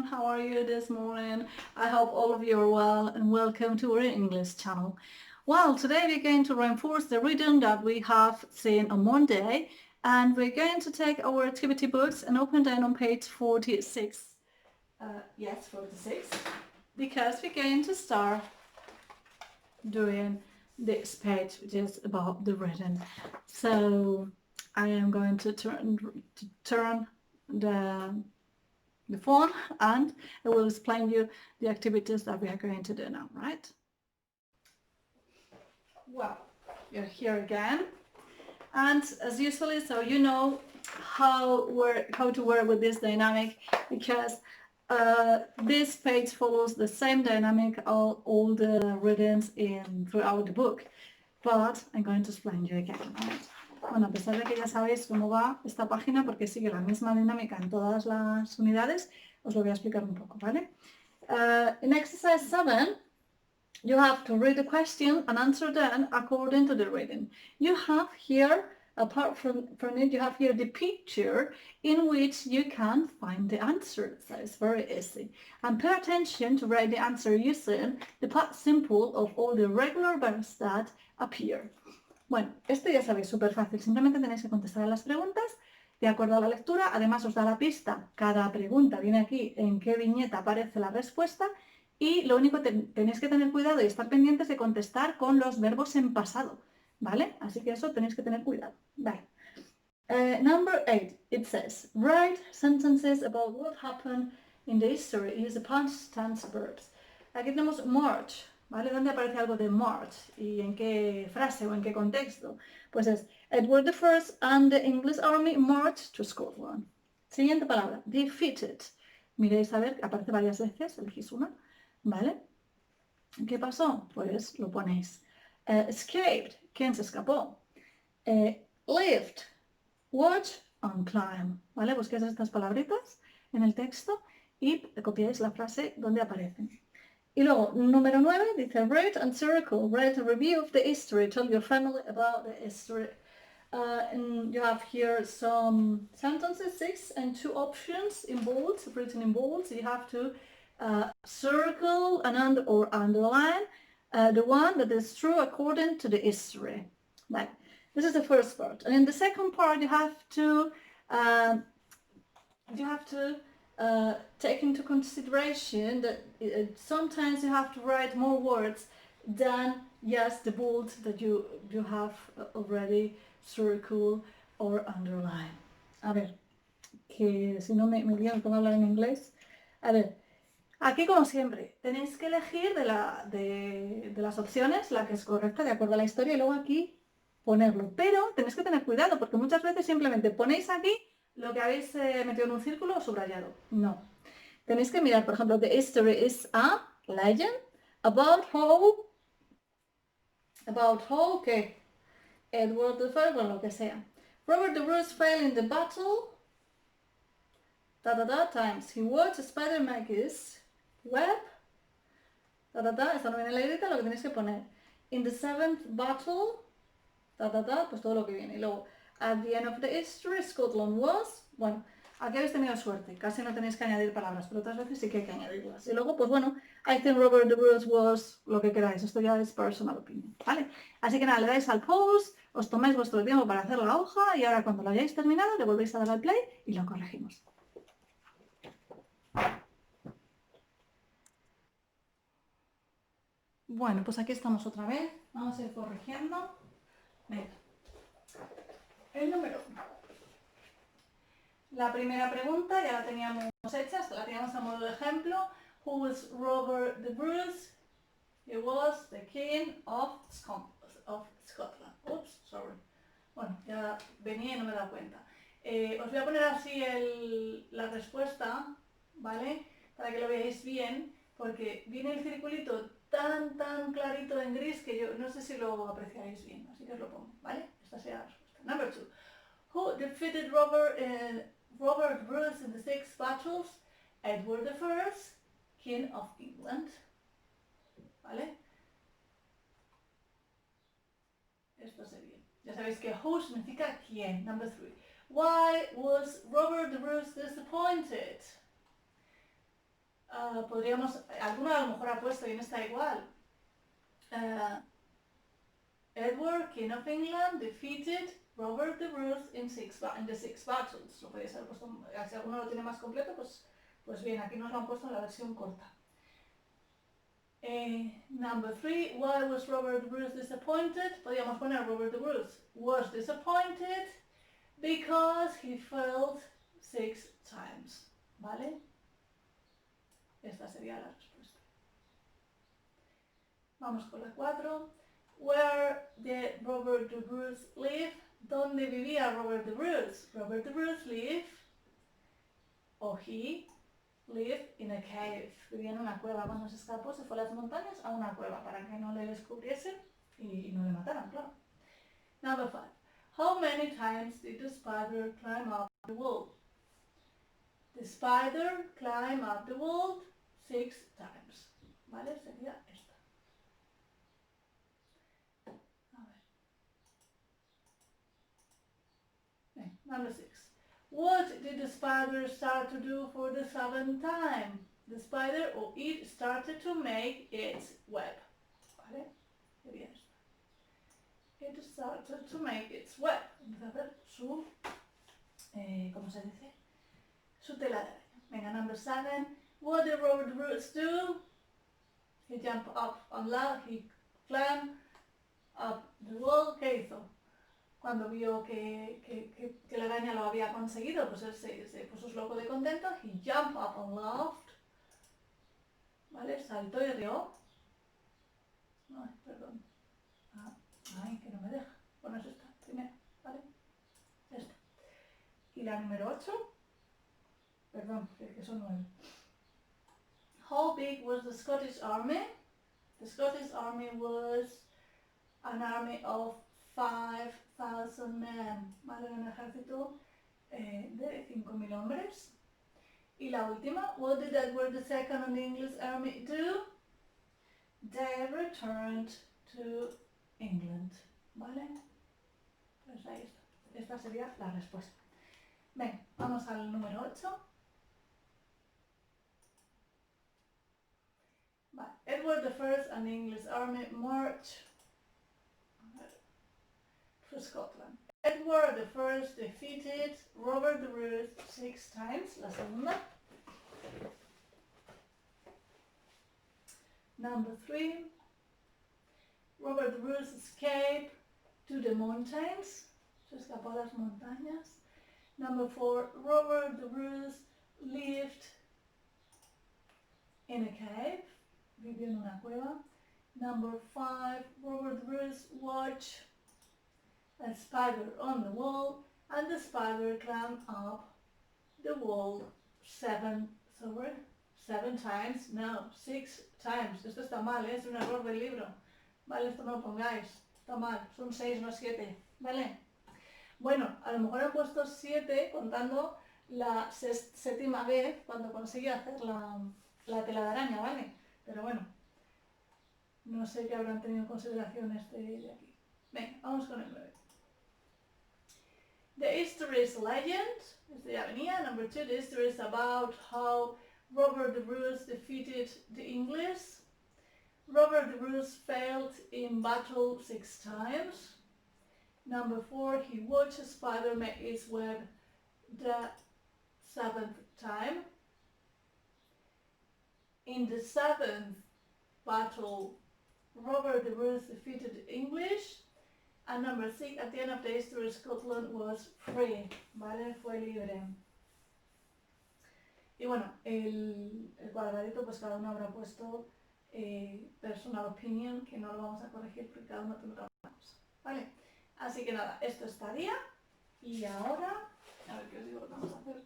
how are you this morning? I hope all of you are well and welcome to our English channel. Well, today we're going to reinforce the reading that we have seen on Monday, and we're going to take our activity books and open them on page 46. Yes, 46, because we're going to start doing this page, which is about the reading. So I am going to turn the phone and I will explain you the activities that we are going to do now, right? Well, you're here again, and as usually, so you know how to work with this dynamic, because this page follows the same dynamic all the readings throughout the book, but I'm going to explain you again, right? Bueno, a pesar de que ya sabéis cómo va esta página, porque sigue la misma dinámica en todas las unidades, os lo voy a explicar un poco, ¿vale? In exercise 7, you have to read the question and answer them according to the reading. You have here, apart from it, you have here the picture in which you can find the answer. So it's very easy. And pay attention to write the answer using the past simple of all the regular verbs that appear. Bueno, esto ya sabéis, súper fácil. Simplemente tenéis que contestar a las preguntas de acuerdo a la lectura. Además os da la pista. Cada pregunta viene aquí en qué viñeta aparece la respuesta. Y lo único que tenéis que tener cuidado y estar pendientes de contestar con los verbos en pasado, ¿vale? Así que eso tenéis que tener cuidado. Vale. Number 8, it says, write sentences about what happened in the history. Use the past tense verbs. Aquí tenemos march, ¿vale? ¿Dónde aparece algo de march? ¿Y en qué frase o en qué contexto? Pues es, Edward I and the English army marched to Scotland. Siguiente palabra, defeated. Miréis a ver, aparece varias veces, elegís una. ¿Vale? ¿Qué pasó? Pues lo ponéis. Escaped, ¿quién se escapó? Lived, watch and climb, ¿vale? Busquéis estas palabritas en el texto y copiáis la frase donde aparecen. Y luego, número 9, dice read and circle, write a review of the history, tell your family about the history. And you have here some sentences, 6 and 2 options in bold, written in bold. So you have to circle and or underline the one that is true according to the history. Right. This is the first part, and in the second part you have to take into consideration that sometimes you have to write more words than just the bold that you have already circle or underline. A ver, que si no me lío, me pongo a hablar en inglés. A ver. Aquí, como siempre, tenéis que elegir de las opciones la que es correcta de acuerdo a la historia y luego aquí ponerlo. Pero tenéis que tener cuidado porque muchas veces simplemente ponéis aquí lo que habéis metido en un círculo o subrayado. No. Tenéis que mirar, por ejemplo, the history is a legend about how ¿qué? Edward I, bueno, lo que sea. Robert the Bruce fell in the battle times he watched Spider-Magus web, esto no viene en la edita, lo que tenéis que poner. In the 7th battle, pues todo lo que viene. Y luego, at the end of the history, Scotland was, bueno, aquí habéis tenido suerte, casi no tenéis que añadir palabras, pero otras veces sí que hay que añadirlas. Y luego, pues bueno, I think Robert the Bruce was, lo que queráis, esto ya es personal opinion, ¿vale? Así que nada, le dais al pause, os tomáis vuestro tiempo para hacer la hoja y ahora cuando lo hayáis terminado le volvéis a dar al play y lo corregimos. Bueno, pues aquí estamos otra vez. Vamos a ir corrigiendo. Venga. El número 1. La primera pregunta ya la teníamos hecha, la teníamos a modo de ejemplo. Who was Robert the Bruce? He was the king of Scotland. Oops, sorry. Bueno, ya venía y no me he dado cuenta. Os voy a poner así la respuesta, ¿vale? Para que lo veáis bien, porque viene el circulito tan clarito en gris que yo no sé si lo apreciáis bien, así que os lo pongo, ¿vale? Esta sería la respuesta. Number 2. Who defeated Robert Bruce in the 6 battles? Edward I, King of England. ¿Vale? Esto sería. Ya sabéis que who significa quién. Number 3. Why was Robert Bruce disappointed? podríamos, alguno a lo mejor ha puesto y en esta igual. Edward, King of England, defeated Robert the Bruce in the six battles. Lo podéis haber puesto, si alguno lo tiene más completo, pues bien, aquí nos lo han puesto en la versión corta. Number 3, why was Robert the Bruce disappointed? Podríamos poner Robert the Bruce was disappointed because he failed 6 times. ¿Vale? Esta sería la respuesta. Vamos con la 4. Where did Robert the Bruce live? ¿Dónde vivía Robert the Bruce? Robert the Bruce lived, o he lived in a cave. Vivía en una cueva. Cuando se escapó, se fue a las montañas a una cueva para que no le descubriesen y no le mataran, claro. Number 5. How many times did the spider climb up the wall? The spider climbed up the wall 6 times. ¿Vale? Sería esta. A ver. Number 6. What did the spider start to do for the 7th time? The spider or it started to make its web. ¿Vale? Sería esta. It started to make its web. Empezó a hacer su, ¿cómo se dice? Su tela de araña. Venga, number 7. What did Robert Bruce do? He jumped up on loud, he climbed up the wall. ¿Qué hizo? Cuando vio que la araña lo había conseguido, pues él se puso loco de contento. He jumped up and laughed. ¿Vale? Saltó y rió. Ay, perdón. Ay, que no me deja. Bueno, es esta, primera, ¿vale? Esta. Y la número 8. Perdón, que son 9. How big was the Scottish army? The Scottish army was an army of 5,000 men. ¿Vale? Un ejército de 5.000 hombres. Y la última, what did Edward II and the English army do? They returned to England. ¿Vale? Pues ahí está. Esta sería la respuesta. Ven, vamos al número 8. Vale. Edward I and the English army marched to Scotland. Edward I defeated Robert the Bruce 6 times. La segunda. Number 3. Robert the Bruce escaped to the mountains. Se escapó a las montañas. Number 4. Robert the Bruce lived in a cave. Vivió en una cueva. Number 5. Robert the Bruce watched a spider on the wall, and the spider climbed up the wall 7 times. No, 6 times. Esto está mal, ¿eh? Es un error del libro. Vale, esto no lo pongáis. Está mal. Son 6, no 7. ¿Vale? Bueno, a lo mejor he puesto 7 contando la séptima vez cuando conseguí hacer la tela de araña, ¿vale? Pero bueno, no sé qué habrán tenido en consideración de aquí. Venga, vamos con el 9. The history is legend. Este ya venía. Number 2, the history is about how Robert the Bruce defeated the English. Robert the Bruce failed in battle 6 times. Number 4, he watched a spider make its web the 7th time. In the 7th battle, Robert the Bruce defeated the English. And number 6, at the end of the history, Scotland was free, ¿vale? Fue libre. Y bueno, el cuadradito, pues cada uno habrá puesto personal opinion, que no lo vamos a corregir porque cada uno tendrá una cosa, ¿vale? Así que nada, esto estaría. Y ahora, a ver qué os digo lo que vamos a hacer.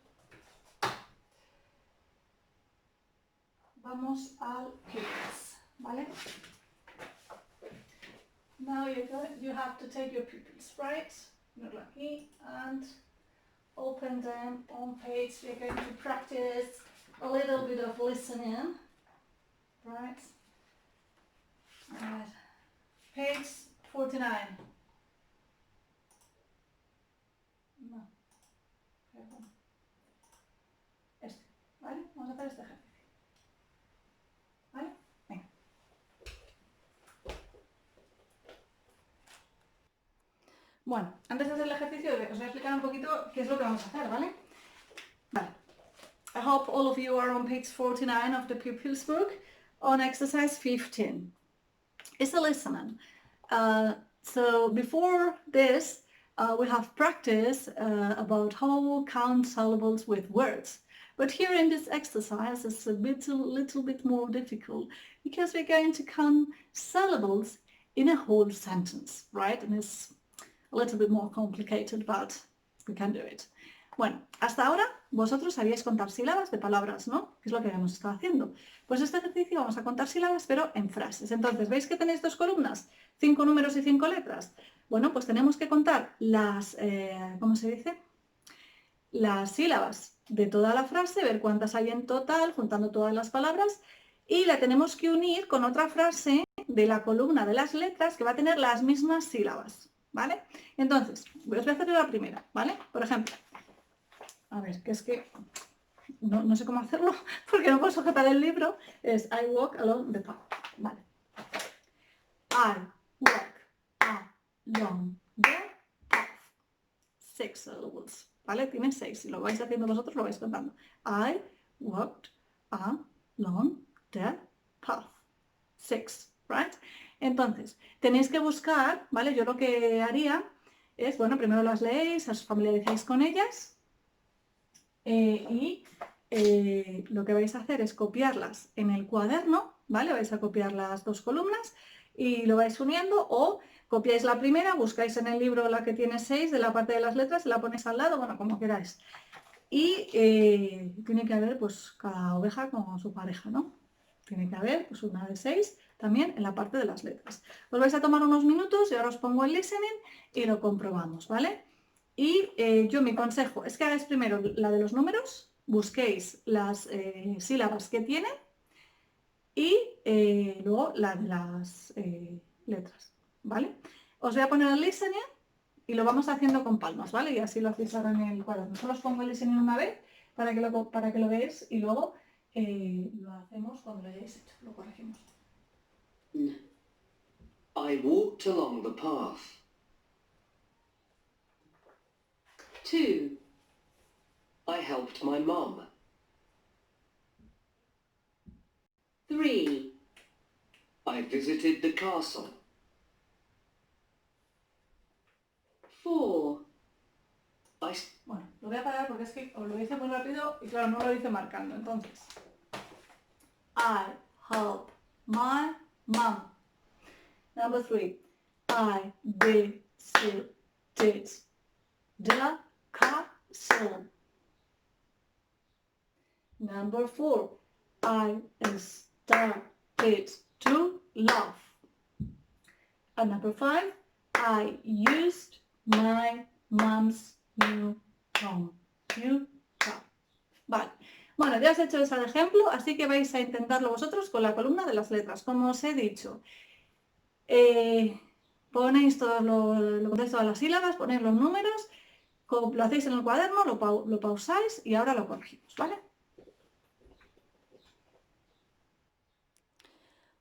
Vamos al pupils, ¿vale? Now you have to take your pupils, right? Mirlo aquí, and open them on page. We're going to practice a little bit of listening, right? Alright. Page 49. No, perdón. Este, ¿vale? Vamos a hacer este ejercicio. Bueno, antes de hacer el ejercicio os voy a explicar un poquito qué es lo que vamos a hacer, ¿vale? Vale. I hope all of you are on page 49 of the pupils book on exercise 15. It's a listening. So before this, we have practiced about how count syllables with words. But here in this exercise, it's a little bit more difficult because we're going to count syllables in a whole sentence, right? And it's a little bit more complicated, but we can do it. Bueno, hasta ahora vosotros sabíais contar sílabas de palabras, ¿no? Que es lo que hemos estado haciendo. Pues este ejercicio vamos a contar sílabas, pero en frases. Entonces, ¿veis que tenéis dos columnas? 5 números y 5 letras. Bueno, pues tenemos que contar las, ¿cómo se dice? Las sílabas de toda la frase, ver cuántas hay en total, juntando todas las palabras, y la tenemos que unir con otra frase de la columna de las letras que va a tener las mismas sílabas, ¿vale? Entonces, os voy a hacer la primera, ¿vale? Por ejemplo, a ver, que es que no sé cómo hacerlo porque no puedo sujetar el libro. Es I walk along the path. Vale. I walk along the path. 6 syllables. ¿Vale? Tiene 6. Si lo vais haciendo vosotros, lo vais contando. I walked along the path. 6. Right? Entonces, tenéis que buscar, ¿vale? Yo lo que haría es, bueno, primero las leéis, os familiarizáis con ellas. Lo que vais a hacer es copiarlas en el cuaderno, ¿vale? Vais a copiar las dos columnas y lo vais uniendo, o copiáis la primera, buscáis en el libro la que tiene 6 de la parte de las letras y la ponéis al lado, bueno, como queráis. Y tiene que haber, pues, cada oveja con su pareja, ¿no? Tiene que haber, pues, una de 6 también en la parte de las letras. Os vais a tomar unos minutos y ahora os pongo el listening y lo comprobamos, ¿vale? Y yo mi consejo es que hagáis primero la de los números, busquéis las sílabas que tienen y luego la de las letras, ¿vale? Os voy a poner el listening y lo vamos haciendo con palmas, ¿vale? Y así lo hacéis ahora en el cuaderno. Solo os pongo el listening una vez para que lo veáis y luego lo hacemos cuando lo hayáis hecho, lo corregimos. I walked along the path. 2. I helped my mom. 3. I visited the castle. 4. Bueno, lo voy a parar porque es que os lo hice muy rápido y claro, no lo hice marcando. Entonces, I helped my mom. Number 3, I visited the castle. Number 4, I started to laugh. And number 5, I used my mom's new computer. Vale. Bueno, ya os he hecho ese ejemplo, así que vais a intentarlo vosotros con la columna de las letras. Como os he dicho, ponéis todas las sílabas, ponéis los números, lo hacéis en el cuaderno, lo pausáis y ahora lo corregimos, ¿vale?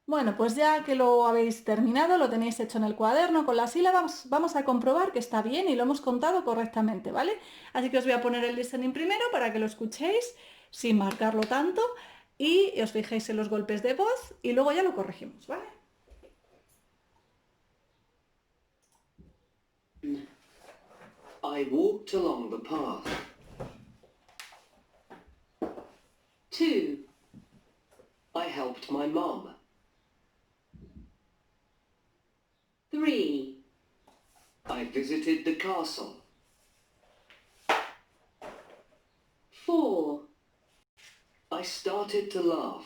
Bueno, pues ya que lo habéis terminado, lo tenéis hecho en el cuaderno con las sílabas, vamos a comprobar que está bien y lo hemos contado correctamente, ¿vale? Así que os voy a poner el listening primero para que lo escuchéis sin marcarlo tanto y os fijéis en los golpes de voz y luego ya lo corregimos, ¿vale? I walked along the path. 2. I helped my mom. 3. I visited the castle. 4. I started to laugh.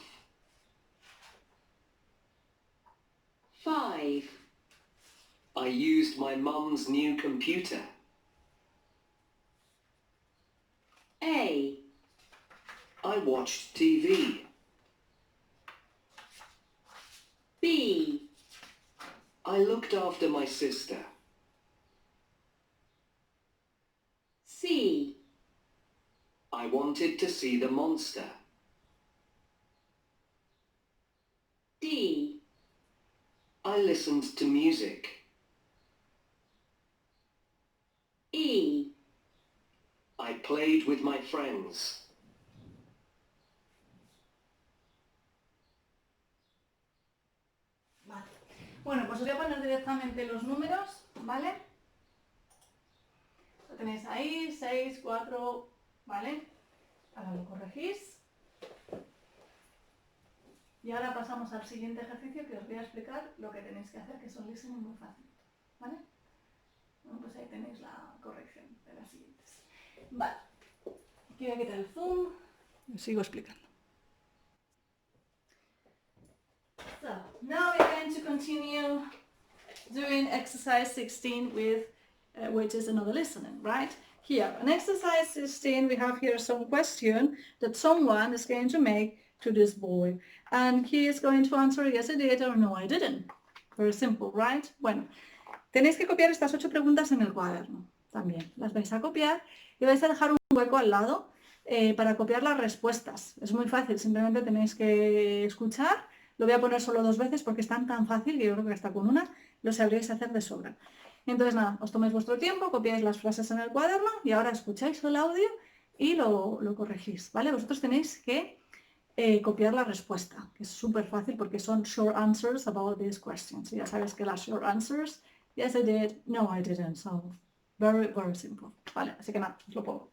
5. I used my mum's new computer. A. I watched TV. B. I looked after my sister. C. I wanted to see the monster. D. I listened to music. E. I played with my friends. Vale. Bueno, pues os voy a poner directamente los números, ¿vale? Lo tenéis ahí, 6, 4, ¿vale? Ahora lo corregís. Y ahora pasamos al siguiente ejercicio que os voy a explicar lo que tenéis que hacer, que son listening muy fácil, ¿vale? Bueno, pues ahí tenéis la corrección de las siguientes. Vale. Aquí voy a quitar el zoom. Os sigo explicando. So, now we're going to continue doing exercise 16 with, which is another listening, right? Here, on exercise 16, we have here some question that someone is going to make to this boy. And he is going to answer yes I did or no I didn't. Very simple, right? Bueno, tenéis que copiar estas 8 preguntas en el cuaderno. También las vais a copiar y vais a dejar un hueco al lado para copiar las respuestas. Es muy fácil, simplemente tenéis que escuchar. Lo voy a poner solo 2 veces porque es tan fácil que yo creo que hasta con una lo sabríais hacer de sobra. Entonces nada, os tomáis vuestro tiempo, copiáis las frases en el cuaderno y ahora escucháis el audio y lo corregís, ¿vale? Vosotros tenéis que copiar la respuesta, que es súper fácil porque son short answers about these questions. Y ya sabéis que las short answers, yes I did, no I didn't, so very, very simple. Vale, así que nada, os lo pongo.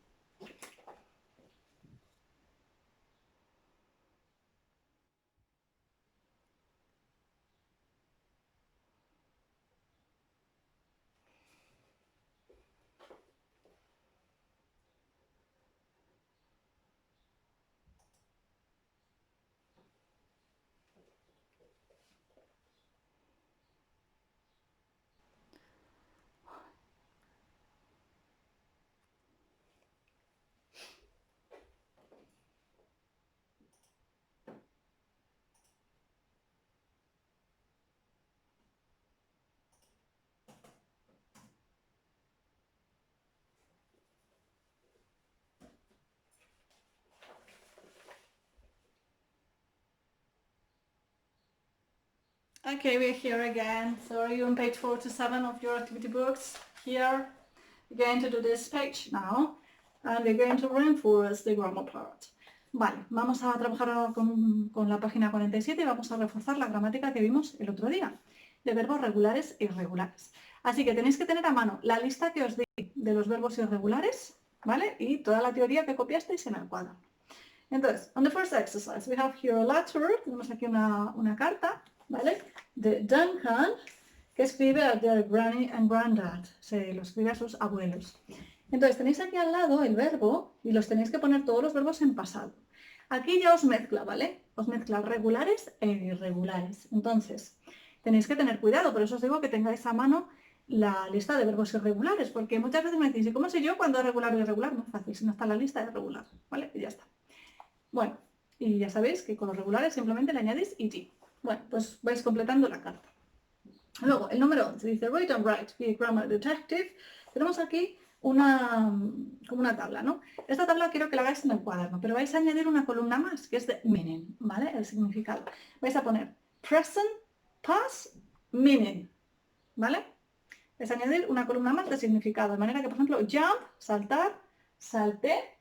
Okay, we're here again. So are you on page 47 of your activity books? Here, we're going to do this page now, and we're going to reinforce the grammar part. Vale, vamos a trabajar ahora con la página 47 y vamos a reforzar la gramática que vimos el otro día, de verbos regulares e irregulares. Así que tenéis que tener a mano la lista que os di de los verbos irregulares, ¿vale? Y toda la teoría que copiasteis en el cuadro. Entonces, on the first exercise, we have here a letter, tenemos aquí una carta, ¿vale? De Duncan, que escribe a their granny and granddad, se lo escribe a sus abuelos. Entonces, tenéis aquí al lado el verbo y los tenéis que poner todos los verbos en pasado. Aquí ya os mezcla, ¿vale? Os mezcla regulares e irregulares. Entonces, tenéis que tener cuidado, por eso os digo que tengáis a mano la lista de verbos irregulares, porque muchas veces me decís, ¿y cómo sé yo cuándo es regular o irregular? Muy fácil, si no está en la lista es regular, ¿vale? Y ya está. Bueno, y ya sabéis que con los regulares simplemente le añadís ed. Bueno, pues vais completando la carta. Luego, el número 11 dice Read and Write, be a grammar detective. Tenemos aquí como una tabla, ¿no? Esta tabla quiero que la hagáis en el cuaderno, pero vais a añadir una columna más, que es de meaning, ¿vale? El significado. Vais a poner present, past, meaning, ¿vale? Vais a añadir una columna más de significado, de manera que, por ejemplo, jump, saltar, salté,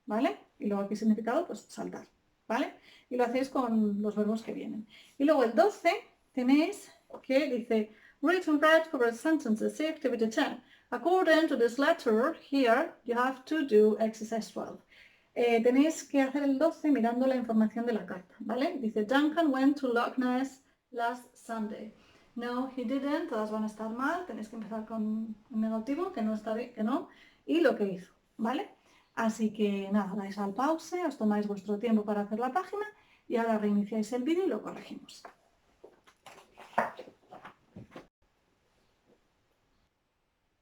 ¿vale? Y luego aquí significado, pues saltar, ¿vale? Y lo hacéis con los verbos que vienen. Y luego el 12 tenéis que dice read and write correct sentences, see activity 10. According to this letter, here you have to do exercise 12. Tenéis que hacer el 12 mirando la información de la carta, ¿vale? Dice Duncan went to Loch Ness last Sunday. No, he didn't, todas van a estar mal, tenéis que empezar con un negativo, que no está bien, que no, y lo que hizo, ¿vale? Así que nada, dais al pause, os tomáis vuestro tiempo para hacer la página y ahora reiniciáis el vídeo y lo corregimos.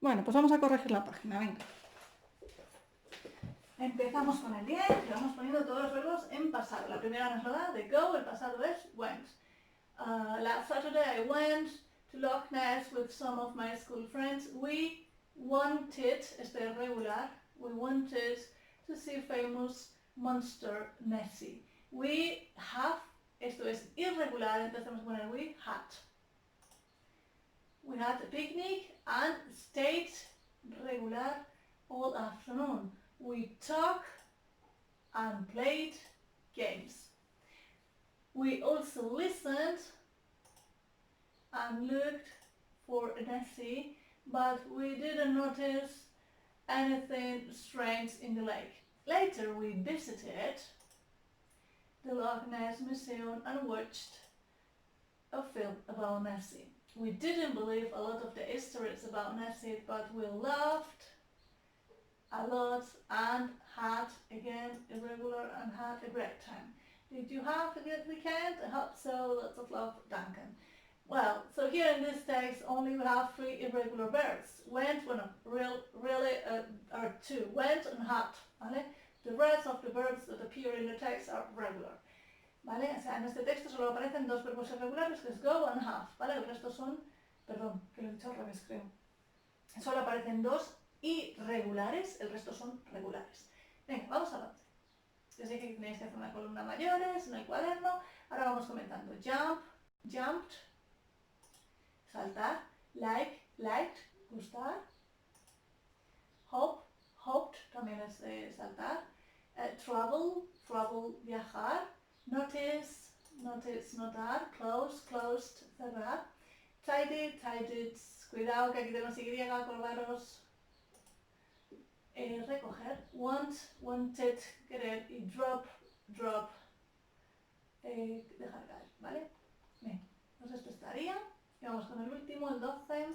Bueno, pues vamos a corregir la página, venga. Empezamos con el 10 y vamos poniendo todos los verbos en pasado. La primera nos lo da de go, el pasado es went. Last Saturday I went to Loch Ness with some of my school friends. We wanted, este es regular, we wanted to see famous monster Nessie. We have, esto es irregular, entonces tenemos que poner we had. We had a picnic and stayed regular, all afternoon. We talked and played games. We also listened and looked for Nessie, but we didn't notice anything strange in the lake. Later we visited the Loch Ness Museum and watched a film about Nessie. We didn't believe a lot of the histories about Nessie, but we laughed a lot and had, again, irregular and had a great time. Did you have a good weekend? I hope so. Lots of love, Duncan. Well, so here in this text only we have 3 irregular verbs. Went, bueno, really are 2. Went and had, ¿vale? The rest of the verbs that appear in the text are regular, ¿vale? O sea, en este texto solo aparecen 2 verbos irregulares, que es go and have, ¿vale? El resto son, perdón, que lo he dicho al revés, creo. Solo aparecen 2 irregulares, el resto son regulares. Venga, vamos adelante. Les dije que tenéis que hacer una columna mayores, no hay cuaderno. Ahora vamos comentando. Jump, jumped, saltar. Like, liked, gustar. Hop, hopped, también es saltar. Travel, travel, viajar. Notice, notice, notar. Close, closed, cerrar. Tidy, tidied. Cuidado que aquí tenemos Y, acordaros. Recoger, want, wanted, querer, y drop, drop, dejar caer, ¿vale? Bien, pues esto estaría. Y vamos con el último, el 12.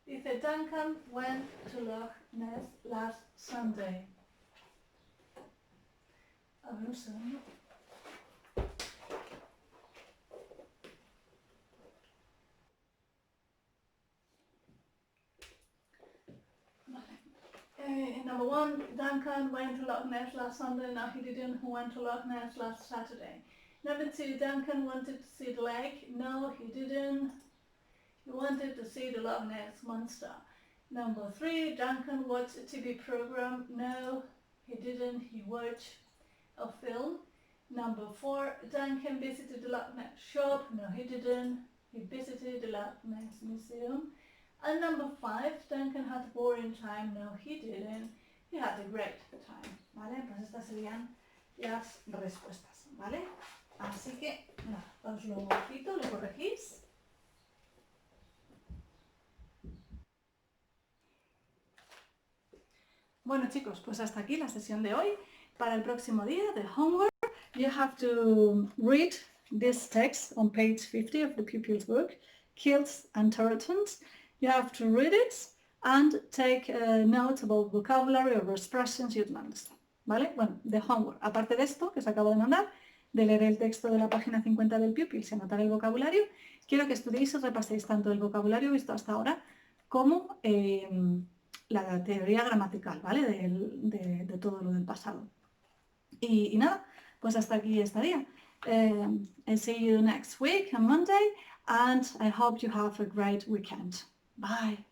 Dice, Duncan went to Loch Ness last Sunday. A ver, un segundo. Number 1, Duncan went to Loch Ness last Sunday. No, he didn't. He went to Loch Ness last Saturday. Number 2, Duncan wanted to see the lake. No, he didn't. He wanted to see the Loch Ness monster. Number 3, Duncan watched a TV program. No, he didn't. He watched a film. Number 4, Duncan visited the Loch Ness shop. No, he didn't. He visited the Loch Ness Museum. And number 5, Duncan had a boring time. No, he didn't. He had a great time. ¿Vale? Pues estas serían las respuestas. ¿Vale? Así que, nada, os lo quito, lo corregís. Bueno chicos, pues hasta aquí la sesión de hoy. Para el próximo día de homework, you have to read this text on page 50 of the pupil's book, Kilts and Turretons. You have to read it and take notes about vocabulary or expressions you'd understand. ¿Vale? Bueno, de homework. Aparte de esto, que os acabo de mandar, de leer el texto de la página 50 del Pupils y anotar el vocabulario, quiero que estudiéis y repaséis tanto el vocabulario visto hasta ahora como la teoría gramatical, ¿vale? De todo lo del pasado. Y nada, pues hasta aquí estaría. I see you next week on Monday and I hope you have a great weekend. Bye.